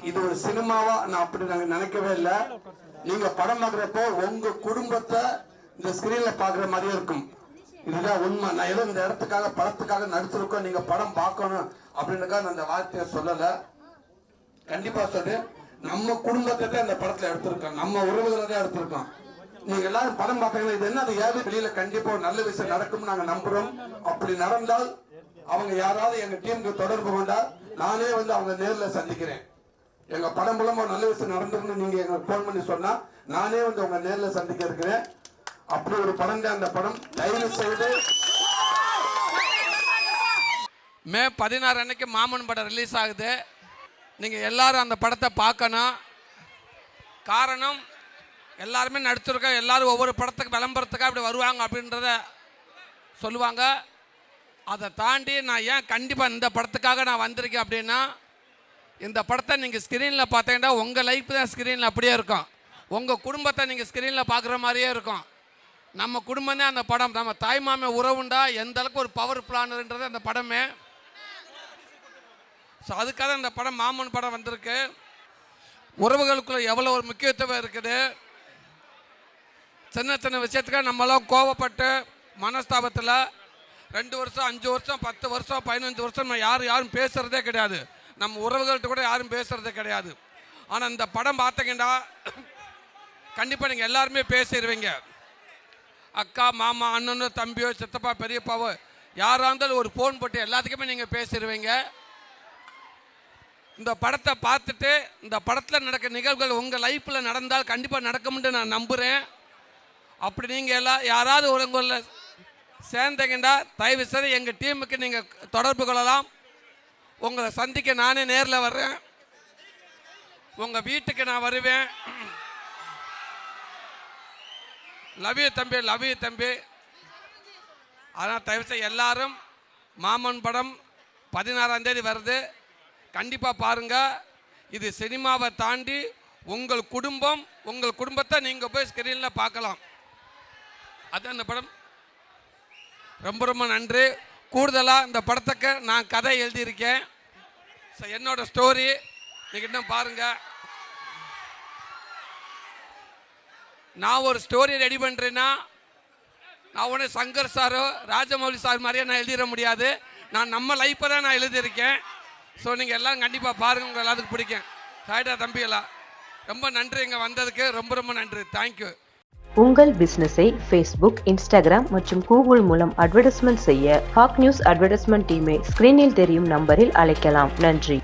இது ஒரு சினிமாவா நான் அப்படி நாங்க நினைக்கவே இல்லை. நீங்க படம் பார்க்குறப்போ உங்க குடும்பத்தை இந்த ஸ்கிரீன்ல பாக்குற மாதிரியே இருக்கும். இதுதான் உண்மை. நான் ஏதோ இந்த இடத்துக்காக படத்துக்காக நடிச்சிருக்கோம், நீங்க படம் பார்க்கணும் அப்படின்றக்காக நான் அந்த வார்த்தையை சொல்லல. கண்டிப்பா சொல்லு, நம்ம குடும்பத்தை தான் இந்த படத்துல எடுத்திருக்கோம், நம்ம உறவுகளை தான் எடுத்திருக்கோம். நீங்க எல்லாரும் படம் பார்த்தீங்கன்னா இது என்ன, அது யாரும் வெளியில கண்டிப்பா ஒரு நல்ல விஷயம் நடக்கும் நாங்க நம்புறோம். அப்படி நடந்தால் அவங்க யாராவது எங்க டீமுக்கு தொடர்பு கொண்டா நானே அவங்க நேர்ல சந்திக்கிறேன். எங்க படம் மூலமா ஒரு நல்ல விஷயம் நடந்துருன்னு நீங்க எங்களுக்கு போன் பண்ணி சொன்னா நானே உங்க நேர்ல சந்திக்க இருக்கிறேன். அப்படி ஒரு படம் தான் அந்த படம். தயவு செய்து மே 16 அன்னைக்கு மாமன் படம் ரிலீஸ் ஆகுது. நீங்க எல்லாரும் அந்த படத்தை பார்க்கணும். காரணம் எல்லாருமே நடிச்சிருக்கோம், எல்லாரும் ஒவ்வொரு படத்துக்கு விளம்பரத்துக்காக அப்படி வருவாங்க அப்படின்றத சொல்லுவாங்க. அதை தாண்டி நான் ஏன் கண்டிப்பாக இந்த படத்துக்காக நான் வந்திருக்கேன் அப்படின்னா, இந்த படத்தை நீங்கள் ஸ்க்ரீனில் பார்த்தீங்கன்னா உங்கள் லைஃப் தான் ஸ்க்ரீனில் அப்படியே இருக்கும். உங்கள் குடும்பத்தை நீங்கள் ஸ்க்ரீனில் பார்க்குற மாதிரியே இருக்கும். நம்ம குடும்பம் தான் அந்த படம். நம்ம தாய்மாமே உறவுண்டா எந்த அளவுக்கு ஒரு பவர் பிளான்ன்றது அந்த படமே. ஸோ அதுக்காக இந்த படம் மாமன் படம் வந்திருக்கு. உறவுகளுக்குள்ள எவ்வளோ ஒரு முக்கியத்துவம் இருக்குது. சின்ன சின்ன விஷயத்துக்காக நம்மளாம் கோவப்பட்டு மனஸ்தாபத்தில் 2 வருஷம் 5 வருஷம் 10 வருஷம் 15 வருஷம் நம்ம யாரும் பேசுகிறதே கிடையாது. நம்ம உறவுகள்கிட்ட கூட யாரும் பேசுகிறதே கிடையாது. ஆனால் இந்த படம் பார்த்தீங்கன்னா கண்டிப்பாக நீங்கள் எல்லாருமே பேசிடுவீங்க. அக்கா மாமா அண்ணனோ தம்பியோ சித்தப்பா பெரியப்பாவோ யாராக இருந்தாலும் ஒரு ஃபோன் போட்டு எல்லாத்துக்குமே நீங்கள் பேசிடுவீங்க. இந்த படத்தை பார்த்துட்டு இந்த படத்தில் நடக்கிற நிகழ்வுகள் உங்கள் லைஃப்பில் நடந்தால் கண்டிப்பாக நடக்கும்னு நான் நம்புகிறேன். அப்படி நீங்கள் எல்லாம் யாராவது உங்களில் சேர்ந்தீங்கன்னா தயவு செய்து எங்கள் டீமுக்கு நீங்கள் தொடர்பு கொள்ளலாம். உங்களை சந்திக்க நானே நேரில் வர்றேன், உங்கள் வீட்டுக்கு நான் வருவேன். லவ் யூ தம்பி, லவ் யூ தம்பி. அதனால் தயவு செய்து எல்லாரும் மாமன் படம் 16ஆம் தேதி வருது, கண்டிப்பாக பாருங்கள். இது சினிமாவை தாண்டி உங்கள் குடும்பத்தை நீங்கள் போய் ஸ்க்ரீனில் பார்க்கலாம். அதுதான் இந்த படம். ரொம்ப ரொம்ப நன்றி. கூடுதலாக இந்த படத்துக்கு நான் கதை எழுதியிருக்கேன். ஸோ என்னோட ஸ்டோரி நீங்கள் இன்னும் பாருங்கள். நான் ஒரு ஸ்டோரி ரெடி பண்ணுறேன்னா நான் ஒன்று சங்கர் சாரோ ராஜமௌலி சார் மாதிரியே நான் எழுதிட முடியாது. நான் நம்ம லைஃப்பை தான் நான் எழுதியிருக்கேன். ஸோ நீங்கள் எல்லாம் கண்டிப்பாக பாருங்கள், உங்கள் எல்லாத்துக்கும் பிடிக்கும். சாய்டா தம்பியெல்லாம் ரொம்ப நன்றி இங்கே வந்ததுக்கு. ரொம்ப ரொம்ப நன்றி. தேங்க்யூ. உங்கள் பிசினஸை ஃபேஸ்புக், இன்ஸ்டாகிராம் மற்றும் கூகுள் மூலம் அட்வர்டைஸ்மெண்ட் செய்ய ஹாக் நியூஸ் அட்வர்டைஸ்மெண்ட் டீமை ஸ்கிரீனில் தெரியும் நம்பரில் அழைக்கலாம். நன்றி.